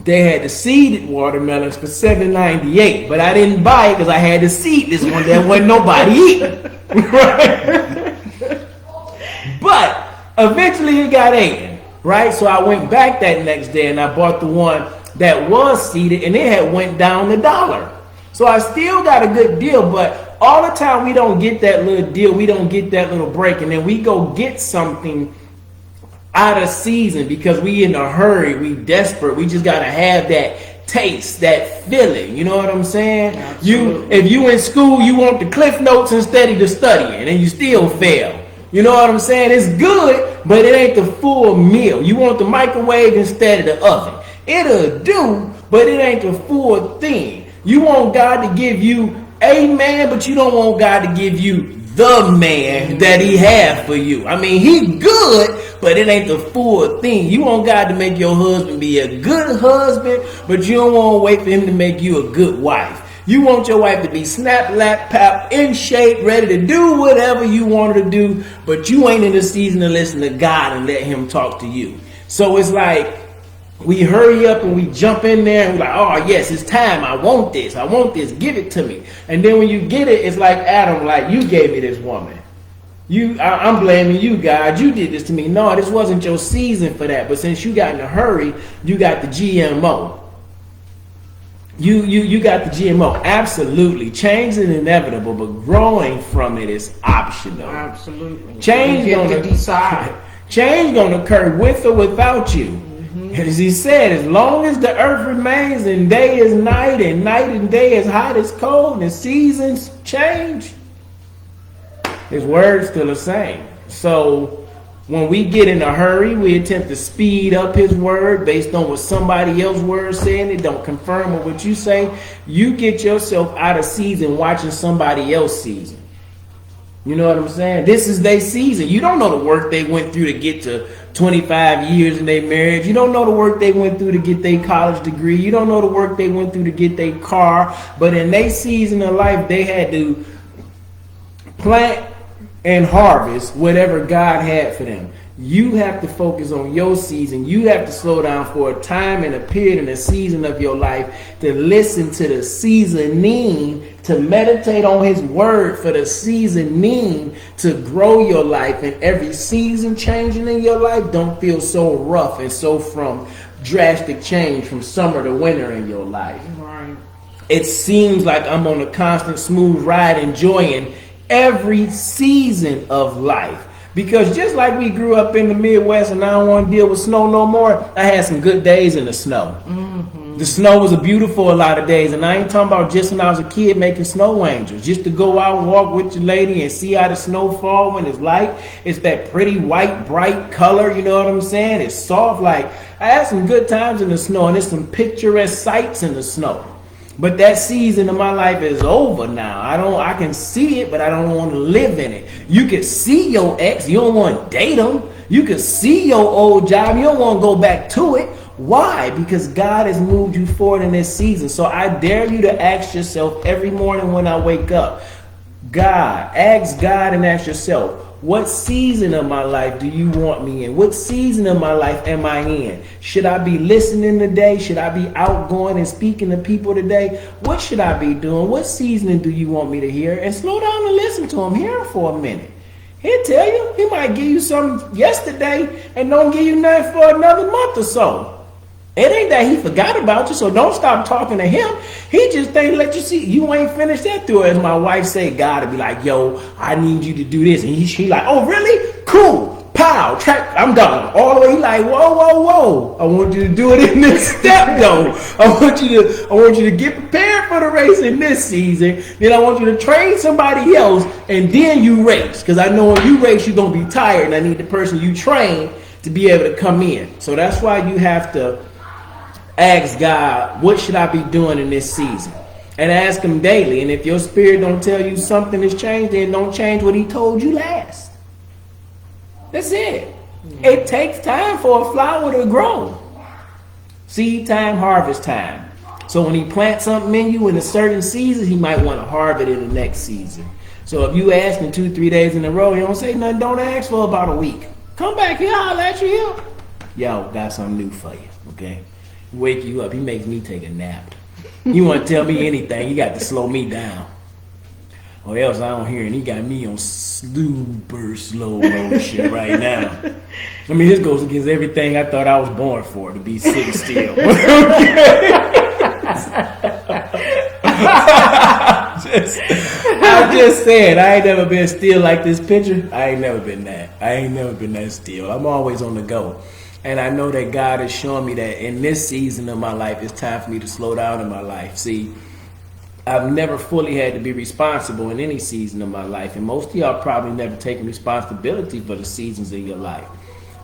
they had the seeded watermelons for $7.98. But I didn't buy it because I had the seedless one that wasn't nobody eating. Right? But eventually it got eaten. Right? So I went back that next day and I bought the one that was seeded, and it had went down $1. So I still got a good deal, but all the time we don't get that little deal, we don't get that little break, and then we go get something out of season because we in a hurry, we desperate, we just gotta have that taste, that feeling. You know what I'm saying? Absolutely. If you in school, you want the cliff notes instead of the studying, and you still fail. You know what I'm saying? It's good, but it ain't the full meal. You want the microwave instead of the oven. It'll do, but it ain't the full thing. You want God to give you a man, but you don't want God to give you the man that he had for you. I mean, he good, but it ain't the full thing. You want God to make your husband be a good husband, but you don't want to wait for him to make you a good wife. You want your wife to be snap, lap, pap, in shape, ready to do whatever you want her to do, but you ain't in the season to listen to God and let him talk to you. So it's like we hurry up and we jump in there and we're like, oh yes, it's time. I want this. Give it to me. And then when you get it, it's like Adam, like, you gave me this woman. I'm blaming you, God. You did this to me. No, this wasn't your season for that. But since you got in a hurry, you got the GMO. You got the GMO. Absolutely. Change is inevitable, but growing from it is optional. Absolutely. Change you gonna get to decide. Change gonna occur with or without you. As he said, as long as the earth remains and day is night and day is hot, it's cold, and seasons change, his word's still the same. So when we get in a hurry, we attempt to speed up his word based on what somebody else's word saying. It don't confirm with what you say. You get yourself out of season watching somebody else's season. You know what I'm saying? This is their season. You don't know the work they went through to get to 25 years in their marriage. You don't know the work they went through to get their college degree. You don't know the work they went through to get their car. But in their season of life, they had to plant and harvest whatever God had for them. You have to focus on your season. You have to slow down for a time and a period and a season of your life to listen to the seasoning, to meditate on his word for the seasoning to grow your life. And every season changing in your life don't feel so rough and so from drastic change from summer to winter in your life. Right. It seems like I'm on a constant smooth ride enjoying every season of life. Because just like we grew up in the Midwest and I don't want to deal with snow no more, I had some good days in the snow. The snow was beautiful a lot of days, and I ain't talking about just when I was a kid making snow angels. Just to go out and walk with your lady and see how the snow fall when it's light. It's that pretty white, bright color, you know what I'm saying? It's soft. Like, I had some good times in the snow, and there's some picturesque sights in the snow. But that season of my life is over now. I can see it, but I don't want to live in it. You can see your ex, you don't want to date them. You can see your old job, you don't want to go back to it. Why? Because God has moved you forward in this season. So I dare you to ask yourself every morning when I wake up, ask God and ask yourself, what season of my life do you want me in? What season of my life am I in? Should I be listening today? Should I be outgoing and speaking to people today? What should I be doing? What seasoning do you want me to hear? And slow down and listen to him. Hear him for a minute. He'll tell you. He might give you something yesterday and don't give you nothing for another month or so. It ain't that he forgot about you, so don't stop talking to him. He just ain't let you see. You ain't finished that through. As my wife say, God to be like, yo, I need you to do this. And she like, oh, really? Cool. Pow. Track. I'm done. All the way. He like, whoa, whoa, whoa. I want you to do it in this step, though. I want you to get prepared for the race in this season. Then I want you to train somebody else, and then you race. Because I know when you race, you're going to be tired, and I need the person you train to be able to come in. So that's why you have to ask God, what should I be doing in this season? And ask him daily. And if your spirit don't tell you something has changed, then don't change what he told you last. That's it. It takes time for a flower to grow. Seed time, harvest time. So when he plants something in you in a certain season, he might want to harvest it in the next season. So if you ask him 2-3 days in a row, you don't say nothing, don't ask for about a week. Come back here, I'll let you here. Yo, got something new for you, okay? Wake you up. He makes me take a nap. You want to tell me anything, you got to slow me down. or else I don't hear it. He got me on super slow motion right now. I mean, this goes against everything I thought I was born for, to be sitting still. I'm just saying, I ain't never been still like this picture. I ain't never been that. I ain't never been that still. I'm always on the go. And I know that God is showing me that in this season of my life, it's time for me to slow down in my life. See, I've never fully had to be responsible in any season of my life. And most of y'all probably never taken responsibility for the seasons of your life.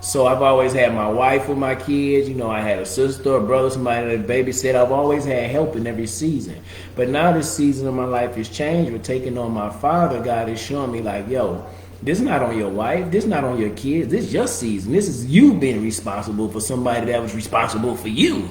So I've always had my wife with my kids. You know, I had a sister or brother, somebody that babysit. I've always had help in every season. But now this season of my life has changed. With taking on my father, God is showing me like, yo, this is not on your wife. This is not on your kids. This is your season. This is you being responsible for somebody that was responsible for you.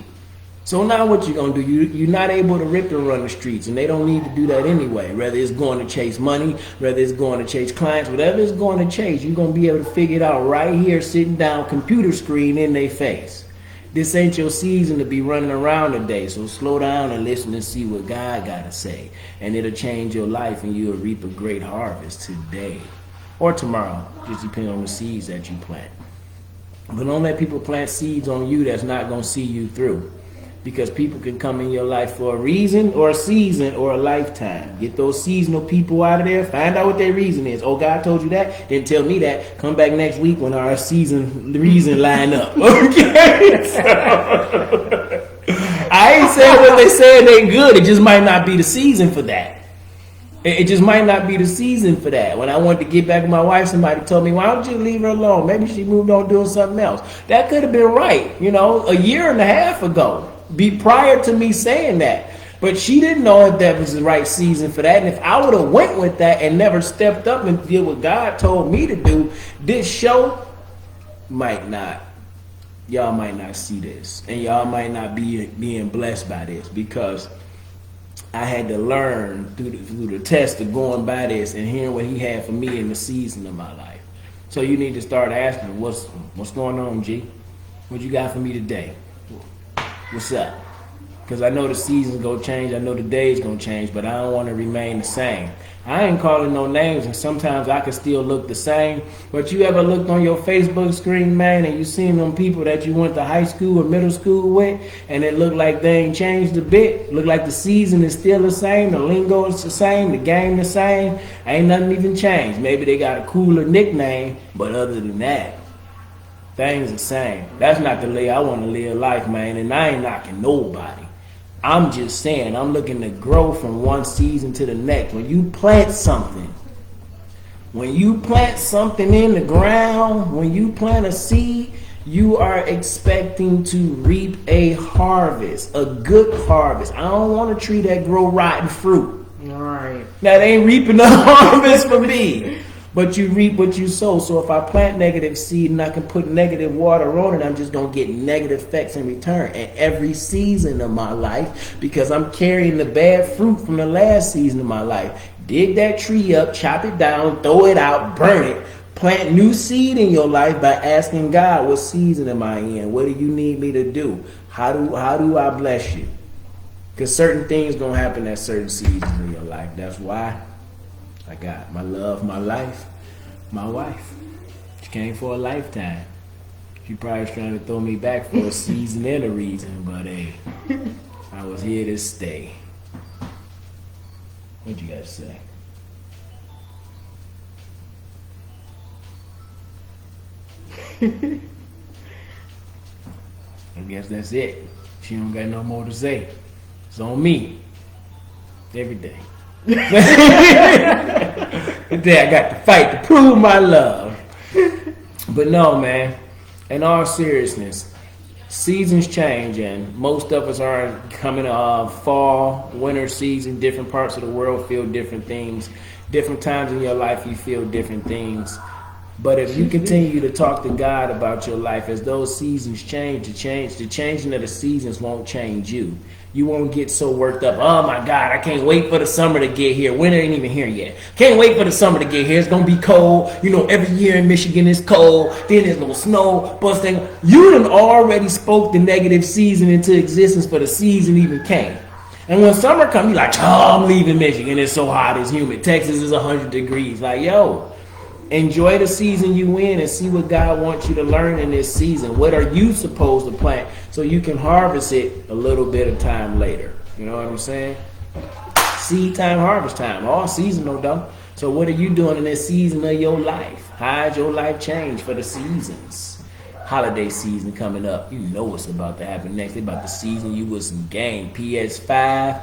So now what you gonna do? You're not able to rip and run the streets, and they don't need to do that anyway. Whether it's going to chase money, whether it's going to chase clients, whatever it's going to chase, you're gonna be able to figure it out right here, sitting down, computer screen in their face. This ain't your season to be running around today, so slow down and listen and see what God gotta say, and it'll change your life, and you'll reap a great harvest today or tomorrow, just depending on the seeds that you plant. But don't let people plant seeds on you that's not gonna see you through. Because people can come in your life for a reason or a season or a lifetime. Get those seasonal people out of there. Find out what their reason is. Oh, God told you that? Didn't tell me that. Come back next week when our season reason line up. Okay? So, I ain't saying what they said ain't good. It just might not be the season for that. It just might not be the season for that. When I wanted to get back with my wife, somebody told me, why don't you leave her alone? Maybe she moved on doing something else. That could have been right, you know, a year and a half ago. Prior to me saying that. But she didn't know if that was the right season for that. And if I would have went with that and never stepped up and did what God told me to do, this show might not. Y'all might not see this. And y'all might not be being blessed by this, because I had to learn through the test of going by this and hearing what he had for me in the season of my life. So you need to start asking, what's going on, G? What you got for me today? What's up? Because I know the season's going to change. I know the day's going to change, but I don't want to remain the same. I ain't calling no names, and sometimes I can still look the same. But you ever looked on your Facebook screen, man, and you seen them people that you went to high school or middle school with, and it looked like they ain't changed a bit? Look like the season is still the same, the lingo is the same, the game the same. Ain't nothing even changed. Maybe they got a cooler nickname, but other than that, things the same. That's not the way I want to live life, man, and I ain't knocking nobody. I'm just saying, I'm looking to grow from one season to the next. When you plant something in the ground, when you plant a seed, you are expecting to reap a harvest, a good harvest. I don't want a tree that grow rotten fruit. All right. That ain't reaping a harvest for me. But you reap what you sow. So if I plant negative seed and I can put negative water on it, I'm just going to get negative effects in return at every season of my life, because I'm carrying the bad fruit from the last season of my life. Dig that tree up, chop it down, throw it out, burn it. Plant new seed in your life by asking God, what season am I in? What do you need me to do? How do I bless you? Because certain things going to happen at certain seasons in your life. That's why I got my love, my life, my wife. She came for a lifetime. She probably was trying to throw me back for a season and a reason, but hey, I was here to stay. What you got to say? I guess that's it. She don't got no more to say. It's on me. Every day. Today I got to fight to prove my love. But no, man, in all seriousness, seasons change, and most of us are coming fall, winter season. Different parts of the world feel different things. Different times in your life you feel different things. But if you continue to talk to God about your life, as those seasons change, the changing of the seasons won't change you. You won't get so worked up. Oh my God, I can't wait for the summer to get here. Winter ain't even here yet. Can't wait for the summer to get here. It's going to be cold. You know, every year in Michigan it's cold. Then there's no snow. You done already spoke the negative season into existence before the season even came. And when summer comes, you're like, oh, I'm leaving Michigan. It's so hot, it's humid. Texas is 100 degrees. Like, yo, enjoy the season you in and see what God wants you to learn in this season. What are you supposed to plant so you can harvest it a little bit of time later? You know what I'm saying? Seed time, harvest time, all seasonal though. So what are you doing in this season of your life? How's your life change for the seasons? Holiday season coming up. You know what's about to happen next. They about to season you with some game. PS5,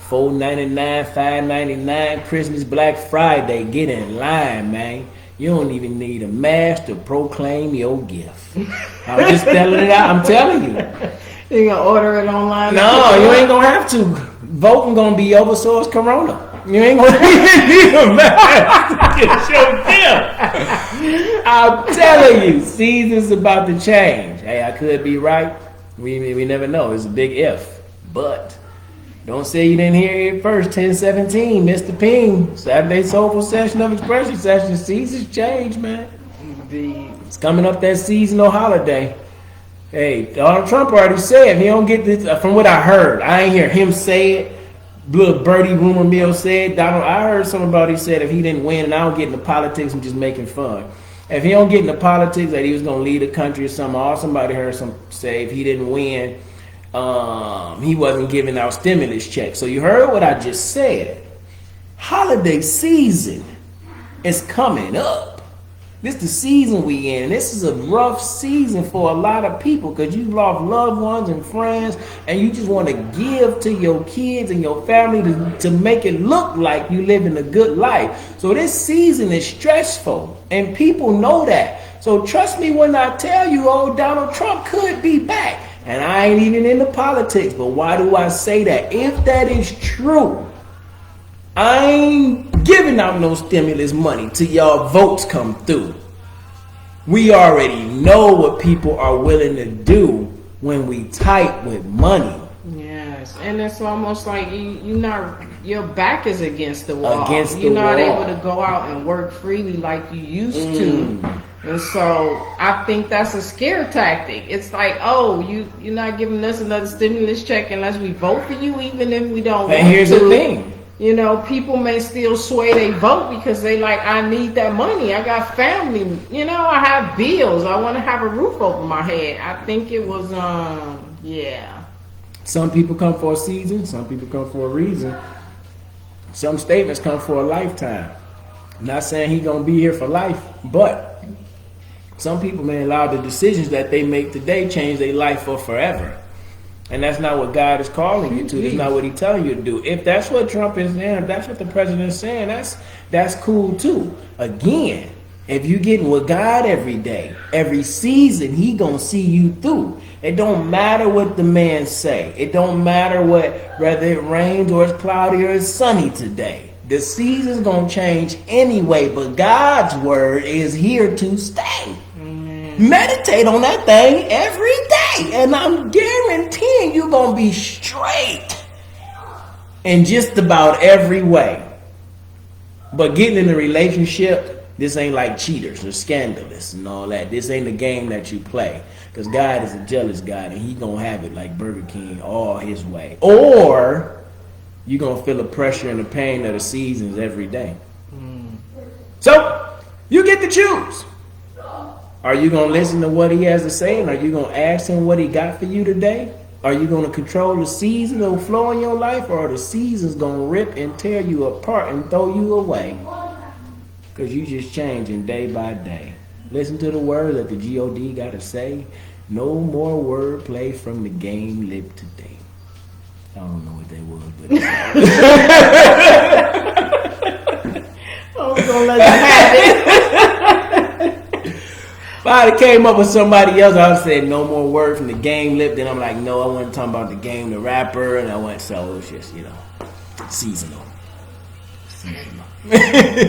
$4.99, $5.99, Christmas, Black Friday. Get in line, man. You don't even need a mask to proclaim your gift. I'm just telling it out. I'm telling you. You gonna order it online? No, you ain't gonna have to. Voting gonna be over, so it's Corona. You ain't gonna even need a mask to get your gift. I'm telling you, season's about to change. Hey, I could be right. We never know. It's a big if. But don't say you didn't hear it first. 1017, Mr. P.I.E.N. Saturday Soulful Session of Expression Session. Seasons change, man. It's coming up that seasonal holiday. Hey, Donald Trump already said he don't get this. From what I heard, I ain't hear him say it. Little birdie rumor mill said. I heard somebody said if he didn't win, and I don't get into politics, I'm just making fun. If he don't get into politics, that he was gonna lead the country or something. Or somebody heard some say if he didn't win, he wasn't giving out stimulus checks. So you heard what I just said. Holiday season is coming up. This is the season we in. This is a rough season for a lot of people because you lost loved ones and friends, and you just want to give to your kids and your family to make it look like you living a good life. So this season is stressful, and people know that. So trust me when I tell you, Donald Trump could be back. And I ain't even into politics, but why do I say that? If that is true, I ain't giving out no stimulus money till y'all votes come through. We already know what people are willing to do when we tight with money. Yes, and it's almost like your back is against the wall. You're not able to go out and work freely like you used to. And so I think that's a scare tactic. It's like, oh, you're not giving us another stimulus check unless we vote for you, even if we don't want to. And here's the thing. You know, people may still sway they vote because they like, I need that money. I got family. You know, I have bills. I want to have a roof over my head. I think it was, yeah. Some people come for a season. Some people come for a reason. Some statements come for a lifetime. I'm not saying he's going to be here for life, but some people may allow the decisions that they make today change their life for forever. And that's not what God is calling you to. That's not what He's telling you to do. If that's what Trump is saying, if that's what the president is saying, that's cool too. Again, if you getting with God every day, every season, He gonna see you through. It don't matter what the man say. It don't matter whether it rains or it's cloudy or it's sunny today. The season's gonna change anyway, but God's word is here to stay. Meditate on that thing every day, and I'm guaranteeing you're going to be straight in just about every way. But getting in a relationship, this ain't like cheaters or scandalous and all that. This ain't a game that you play, because God is a jealous God, and He going to have it like Burger King all His way. Or you're going to feel the pressure and the pain of the seasons every day. So you get to choose. Are you going to listen to what He has to say, and are you going to ask Him what He got for you today? Are you going to control the season that will flow in your life, or are the seasons going to rip and tear you apart and throw you away? Because you just changing day by day. Listen to the words that the G.O.D. got to say. No more wordplay from the game lip today. I don't know what they was, but I was going to let you have it. If I had came up with somebody else, I would say no more word from the game lip. Then I'm like, no, I wasn't talking about the game, the rapper, and I went, so it was just, seasonal.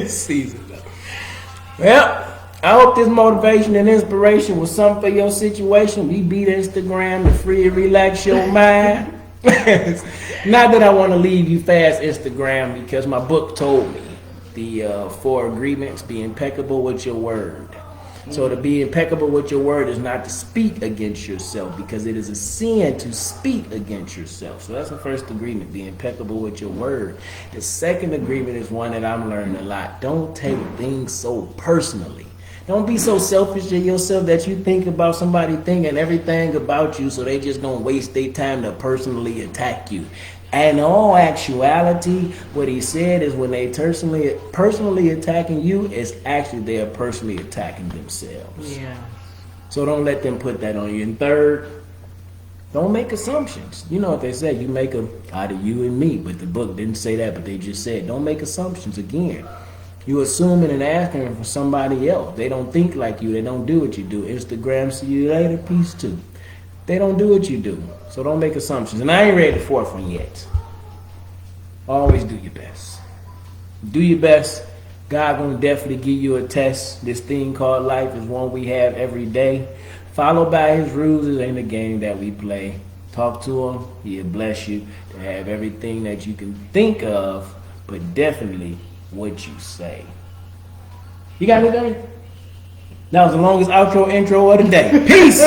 Seasonal. Well, I hope this motivation and inspiration was something for your situation. We beat Instagram to free and relax your mind. Not that I want to leave you fast, Instagram, because my book told me the 4 agreements: be impeccable with your word. So to be impeccable with your word is not to speak against yourself, because it is a sin to speak against yourself. So that's the first agreement, be impeccable with your word. The second agreement is one that I'm learning a lot. Don't take things so personally. Don't be so selfish in yourself that you think about somebody thinking everything about you, so they just gonna waste their time to personally attack you. And in all actuality, what he said is when they personally attacking you, it's actually they are personally attacking themselves. Yeah. So don't let them put that on you. And third, don't make assumptions. You know what they say, you make them out of you and me, but the book didn't say that, but they just said, don't make assumptions again. You assuming and asking for somebody else. They don't think like you. They don't do what you do. Instagram, see you later, peace too. They don't do what you do. So don't make assumptions. And I ain't read the fourth one yet. Always do your best. Do your best. God gonna definitely give you a test. This thing called life is one we have every day. Follow by his rules. It ain't a game that we play. Talk to him. He'll bless you to have everything that you can think of, but definitely what you say. You got anything? That was the longest outro intro of the day. Peace!